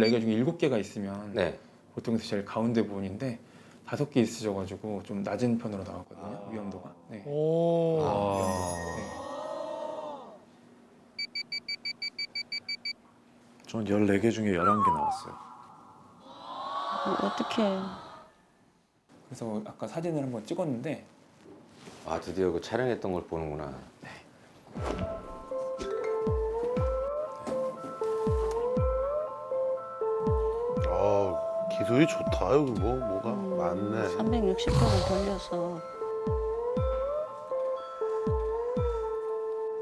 4개 중에 7개가 있으면 네. 보통 제일 가운데 부분인데 5개 있으셔가지고 좀 낮은 편으로 나왔거든요. 위험도가. 네. 오. 네. 전 14개 중에 11개 나왔어요. 어떡해. 그래서 아까 사진을 한번 찍었는데 아, 드디어 그 촬영했던 걸 보는구나. 기술이 좋다. 여기 뭐가 많네. 360도를 돌려서.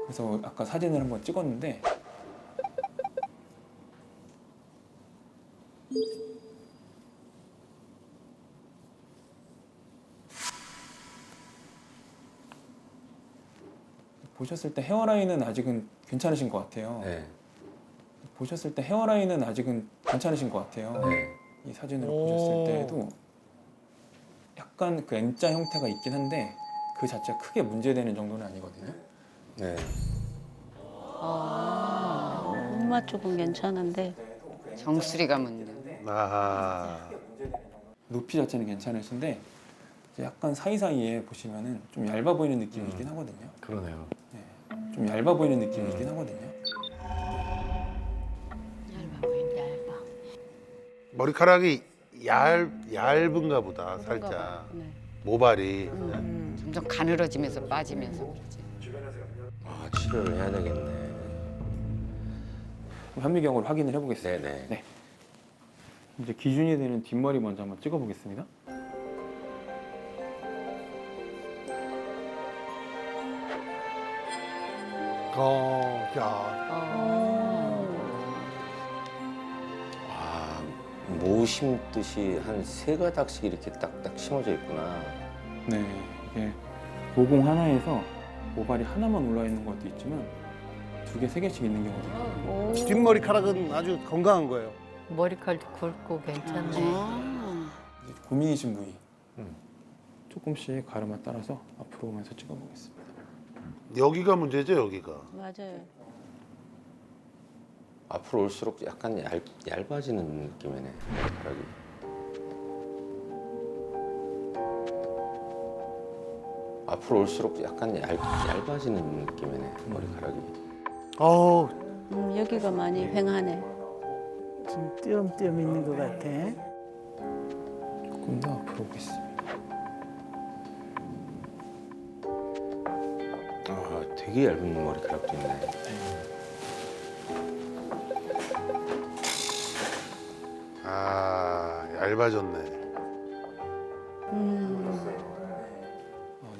그래서 아까 사진을 한번 찍었는데 보셨을 때 헤어라인은 아직은 괜찮으신 것 같아요. 네. 보셨을 때 헤어라인은 아직은 괜찮으신 것 같아요. 네. 이 사진으로 오. 보셨을 때에도 약간 그 M자 형태가 있긴 한데 그 자체가 크게 문제되는 정도는 아니거든요. 네. 엄마 쪽은 괜찮은데. 정수리가 문제. 아. 높이 자체는 괜찮으신데 이제 약간 사이사이에 보시면은 좀 얇아 보이는 느낌이 있긴 하거든요. 그러네요. 좀 얇아 보이는 느낌이 있긴 하거든요. 얇아 보인다, 얇아. 머리카락이 얇은가 보다. 살짝. 네. 모발이. 점점 가늘어지면서 빠지면서 그러지. 아, 치료를 해야 되겠네. 그럼 현미경으로 확인을 해보겠습니다. 네네. 네. 이제 기준이 되는 뒷머리 먼저 한번 찍어보겠습니다. 야. 아, 모 심듯이 한 3가닥씩 이렇게 딱딱 심어져 있구나. 네, 이게 모공 하나에서 모발이 하나만 올라 있는 것도 있지만 2개, 3개씩 있는 경우도 있거든요. 뒷머리카락은 아주 건강한 거예요. 머리칼도 굵고 괜찮네. 이제 고민이신 부위 음. 조금씩 가르마 따라서 앞으로 오면서 찍어보겠습니다. 여기가 문제죠, 여기가. 맞아요. 앞으로 올수록 약간 얇아지는 느낌이네. 머리카락이. 앞으로 올수록 약간 얇아지는 느낌이네. 머리카락이. 어우, 여기가 많이 휑하네. 지금 띄엄띄엄 있는 것 같아. 조금 더 앞으로 오겠습니다. 아, 되게 얇은 머리카락도 있네. 얇아졌네.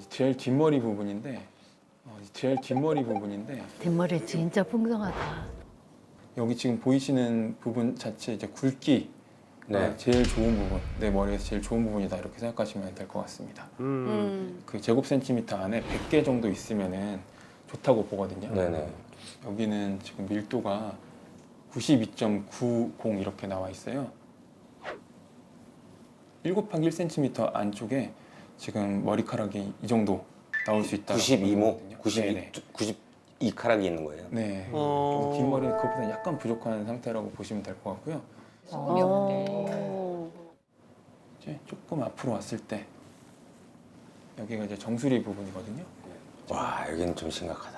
제일 뒷머리 부분인데 뒷머리 진짜 풍성하다. 여기 지금 보이시는 부분 자체 이제 굵기가 네. 제일 좋은 부분, 내 머리에서 제일 좋은 부분이다 이렇게 생각하시면 될 것 같습니다. 그 제곱 센티미터 안에 100개 정도 있으면은 좋다고 보거든요. 네네. 여기는 지금 밀도가 92.90 이렇게 나와 있어요. 1 곱하기 1cm 안쪽에 지금 머리카락이 이 정도 나올 수 있다. 92모? 네네. 92카락이 있는 거예요? 네. 좀 뒷머리는 그것보다 약간 부족한 상태라고 보시면 될 것 같고요. 소음이 없네. 이제 조금 앞으로 왔을 때 여기가 이제 정수리 부분이거든요. 와, 여기는 좀 심각하다.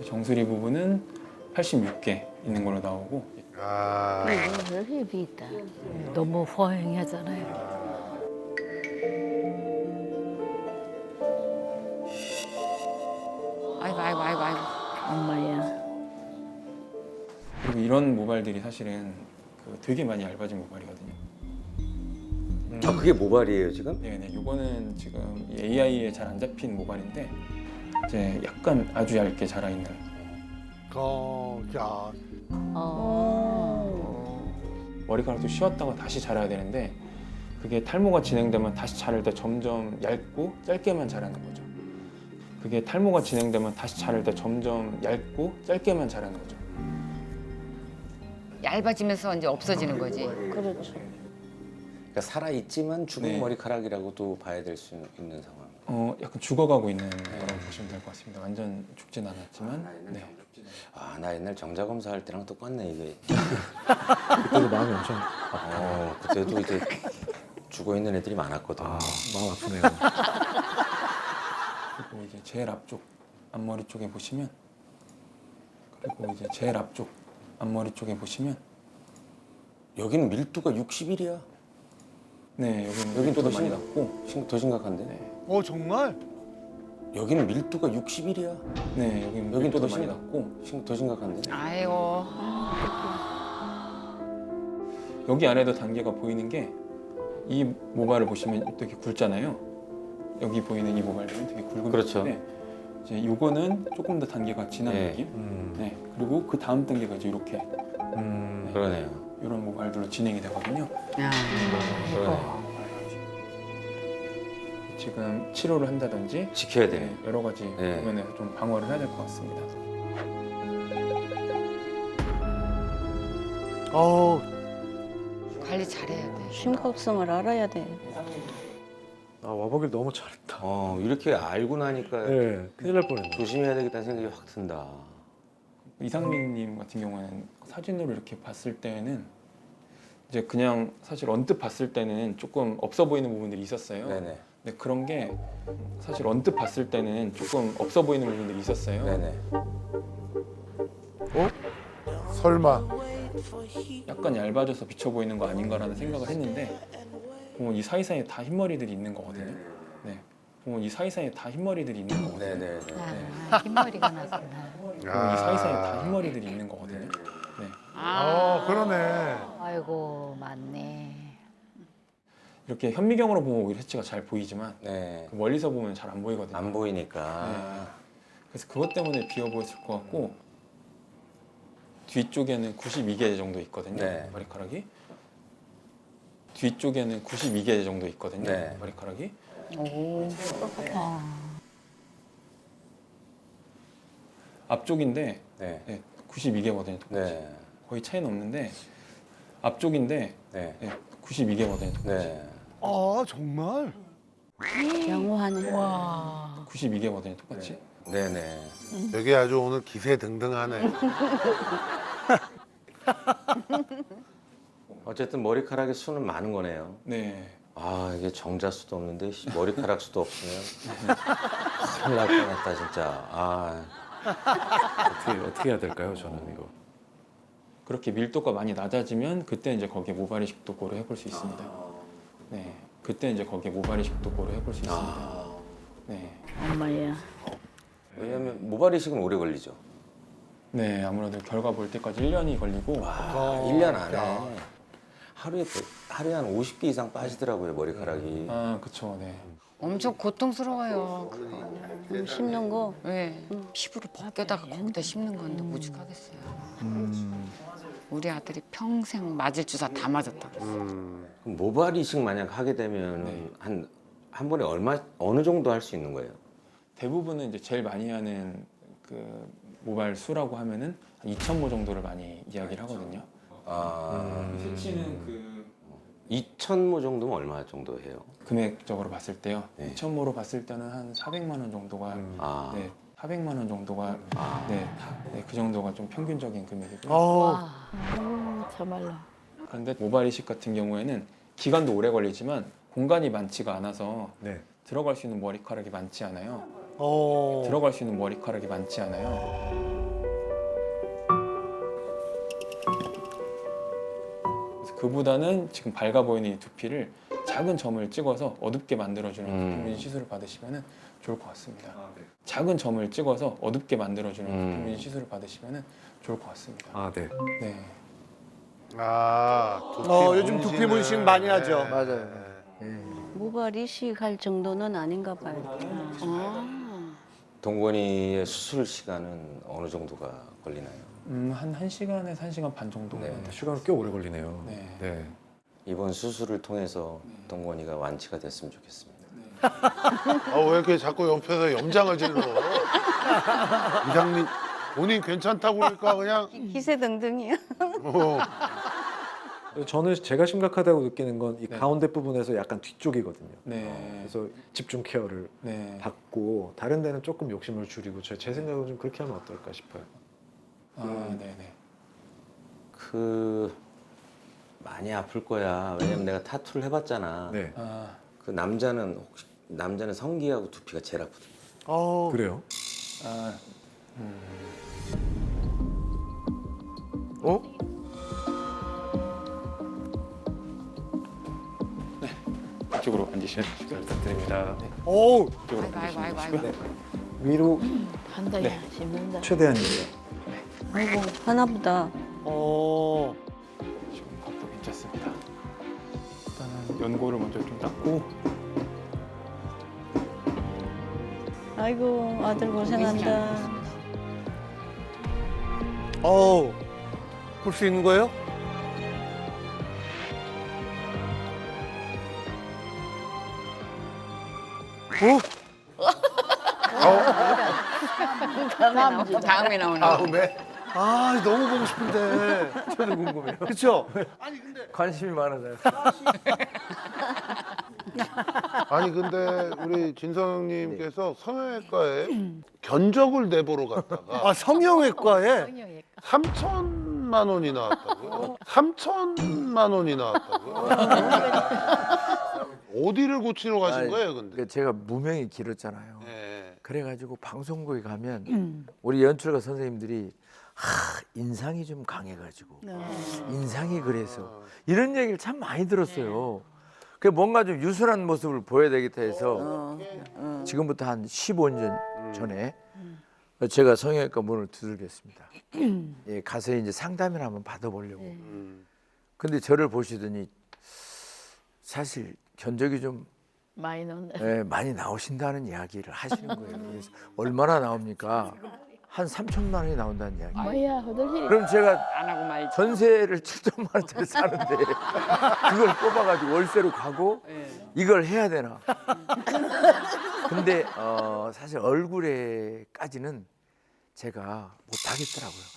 정수리 부분은 86개 있는 걸로 나오고 아. 이거 힙이 있다. 너무 허행하잖아요. 아이고. 엄마야. 그리고 이런 모발들이 사실은 그 되게 많이 얇아진 모발이거든요. 아, 그게 모발이에요, 지금? 네네. 이거는 지금 AI에 잘 안 잡힌 모발인데 이제 약간 아주 얇게 자라 있는. 야. 머리카락도 쉬었다가 다시 자라야 되는데 그게 탈모가 진행되면 다시 자랄 때 점점 얇고 짧게만 자라는 거죠. 그게 탈모가 진행되면 다시 자랄 때 점점 얇고 짧게만 자라는 거죠. 얇아지면서 이제 없어지는 거지. 그렇죠. 그러니까 살아있지만 죽은 네. 머리카락이라고도 봐야 될 수 있는 상황. 약간 죽어가고 있는 거라고 보시면 될 것 같습니다. 완전 죽진 않았지만, 네. 아, 나 옛날 정자 검사할 때랑 똑같네 이게. 그때도 마음이 엄청 그때도 이제 죽어 있는 애들이 많았거든. 마음 아프네요. 그리고 이제 제일 앞쪽 앞머리 쪽에 보시면, 그리고 이제 제일 앞쪽 앞머리 쪽에 보시면, 여기는 밀도가 60일이야. 네, 여기는 여긴 밀도도 더 많이 심각- 낮고, 더 심각한데? 네, 정말? 여기는 밀도가 60일이야. 네, 여기는 여긴 밀도도 더 많이 심각- 낮고, 더 심각한데? 아이고. 여기 안에도 단계가 보이는 게 이 모발을 보시면 되게 굵잖아요. 여기 보이는 이 모발들은 되게 굵은 그렇죠. 편인데 이제 요거는 조금 더 단계가 진한 네. 느낌. 네. 그리고 그 다음 단계가 이제 이렇게 그러네요. 이런 모발들로 진행이 되거든요. 야. 그러네. 지금 치료를 한다든지 지켜야 되네. 네, 여러 가지 네. 부분에서 좀 방어를 해야 될 것 같습니다. 어우, 관리 잘해야 돼. 심각성을 알아야 돼. 아 와보길 너무 잘했다. 이렇게 알고 나니까 네, 큰일 날 뻔했네. 조심해야 되겠다는 생각이 확 든다. 이상민님 같은 경우에는 사진으로 이렇게 봤을 때는 이제 그냥 사실 언뜻 봤을 때는 조금 없어 보이는 부분들이 있었어요. 네네. 근데 그런 게 사실 언뜻 봤을 때는 조금 없어 보이는 부분들이 있었어요. 네네. 설마. 약간 얇아져서 비쳐 보이는 거 아닌가라는 생각을 했는데 보면 이 사이사이에 다 흰머리들이 있는 거거든요. 네. 보면 이 사이사이에 다 흰머리들이 있는 거거든요. 네네네. 아, 흰머리가 났구나. 보면 이 사이사이에 다 흰머리들이 있는 거거든요. 네. 그러네. 아이고 맞네. 이렇게 현미경으로 보면 오히려 해치가 잘 보이지만 네. 멀리서 보면 잘 안 보이거든요. 안 보이니까. 네. 그래서 그것 때문에 비어 보였을 것 같고 뒤쪽에는 92개 정도 있거든요. 네. 머리카락이. 뒤쪽에는 92개 정도 있거든요. 네. 머리카락이. 오. 앞쪽인데 네. 네, 92개거든요. 똑같이. 네. 거의 차이는 없는데 앞쪽인데 네. 네, 92개거든요. 똑같이. 네. 아, 정말? 양호하네. 와. 92개거든요. 똑같이. 네네. 여기 아주 오늘 기세등등하네. 어쨌든 머리카락의 수는 많은 거네요. 네. 아, 이게 정자 수도 없는데 머리카락 수도 없으면 큰일 날 뻔했다 진짜. 아, 어떻게 해야 될까요, 저는 이거? 그렇게 밀도가 많이 낮아지면 그때 이제 거기에 모발 이식도 고려해 볼 수 있습니다. 네. 그때 이제 거기에 모발 이식도 고려해 볼 수 있습니다. 네. 엄마야. 왜냐면 모발 이식은 오래 걸리죠. 네, 아무래도 결과 볼 때까지 1년이 걸리고 1년 안에 하루에 한 50개 이상 빠지더라고요, 머리카락이. 아, 그쵸. 네. 엄청 고통스러워요. 심는 거. 왜? 피부를 벗겨다가 거기다 심는 건데 오죽하겠어요. 우리 아들이 평생 맞을 주사 다 맞았다 그랬어. 그럼 모발 이식 만약 하게 되면 네. 한 번에 어느 정도 할 수 있는 거예요? 대부분은 이제 제일 많이 하는 그 모발 수라고 하면은 한 2,000모 정도를 많이 이야기를 하거든요. 세치는 그 2,000모 정도면 얼마 정도 해요? 금액적으로 봤을 때요. 네. 2,000모로 봤을 때는 한 400만 원 정도가 아, 네, 400만 원 정도가 네, 그 정도가 좀 평균적인 금액이고요. 와. 참말로. 그런데 모발 이식 같은 경우에는 기간도 오래 걸리지만 공간이 많지가 않아서 네. 들어갈 수 있는 머리카락이 많지 않아요. 어. 들어갈 수 있는 머리카락이 많지 않아요. 그래서 그보다는 지금 밝아 보이는 이 두피를 작은 점을 찍어서 어둡게 만들어주는 두피 시술을 받으시면 좋을 것 같습니다. 작은 점을 찍어서 어둡게 만들어주는 두피 시술을 받으시면 좋을 것 같습니다. 아, 네. 네. 아, 두피 요즘 두피 문신 많이 하죠. 네. 맞아요. 모발 이식할 정도는 아닌가 봐요. 동건이의 수술 시간은 어느 정도가 걸리나요? 한 1시간에서 1시간 반 정도. 네. 시간은 꽤 오래 걸리네요. 네. 네. 이번 수술을 통해서 동건이가 완치가 됐으면 좋겠습니다. 아, 왜 이렇게 자꾸 옆에서 염장을 질러? 이상민 본인 괜찮다고 그러니까 그냥 기세등등이야. 어. 저는 제가 심각하다고 느끼는 건 이 네. 가운데 부분에서 약간 뒤쪽이거든요. 네. 그래서 집중 케어를 네. 받고 다른 데는 조금 욕심을 줄이고 제 생각은 좀 그렇게 하면 어떨까 싶어요. 네네. 그 많이 아플 거야. 왜냐면 내가 타투를 해봤잖아. 네. 그 남자는 성기하고 두피가 제일 아프거든. 그래요? 어? 이쪽으로 앉으시면 잘 부탁드립니다. 오, 이쪽으로 아이고. 위로 한다, 네. 야, 씹는다. 최대한이에요. 아이고 하나보다. 지금 밥도 괜찮습니다. 일단은 연고를 먼저 좀 닦고 아이고 아들 고생한다. 볼 수 있는 거예요? 다음에 나오는 다음에 아, 너무 보고 싶은데. 저도 궁금해요. 그렇죠? 관심이 많아요. 아니 근데 우리 진성형님께서 성형외과에 견적을 내보러 갔다가 아, 성형외과에 3천만 원이 나왔다고요? 3천만 원이 나왔다고요? 어디를 고치러 가신 아니, 거예요, 근데? 그러니까 제가 무명이 길었잖아요. 네. 그래가지고 방송국에 가면 우리 연출가 선생님들이 인상이 좀 강해가지고 인상이 그래서 이런 얘기를 참 많이 들었어요. 그 뭔가 좀 유순한 모습을 보여야 되겠다 해서 지금부터 한 15년 전에 제가 성형외과 문을 두들겼습니다. 예, 가서 이제 상담을 한번 받아보려고. 근데 저를 보시더니 사실 견적이 좀 많이 넣는다. 예, 많이 나오신다는 이야기를 하시는 거예요. 그래서 얼마나 나옵니까? 한 3천만 원이 나온다는 이야기. 뭐야, 허들리. 그럼 제가 안 하고 말지. 전세를 7천만 원짜리 사는데 그걸 뽑아가지고 월세로 가고 이걸 해야 되나? 근데 사실 얼굴에까지는 제가 못하겠더라고요.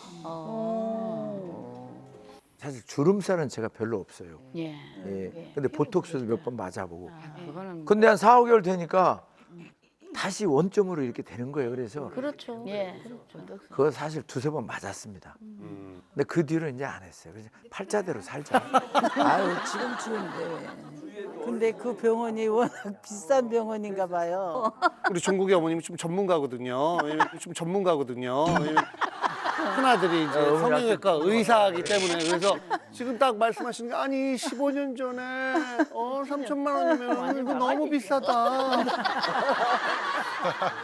사실 주름살은 제가 별로 없어요. 예. 예. 근데 보톡스도 몇 번 맞아보고. 그거는 근데 한 4, 5개월 되니까 다시 원점으로 이렇게 되는 거예요. 그래서 그렇죠. 예. 그거 사실 2, 3번 맞았습니다. 근데 그 뒤로 이제 안 했어요. 그래서 팔자대로 살자. 아유 지금 추운데. 근데 그 병원이 워낙 비싼 병원인가 봐요. 우리 종국이 어머님이 좀 전문가거든요. 왜냐면 큰아들이 이제 성형외과 의사이기 때문에 그래서 지금 딱 말씀하신 게 아니 15년 전에 3천만 원이면 이거 너무 비싸다.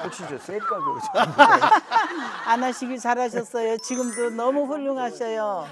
혹시 저 셀까요? 안 하시길 잘하셨어요. 지금도 너무 훌륭하셔요.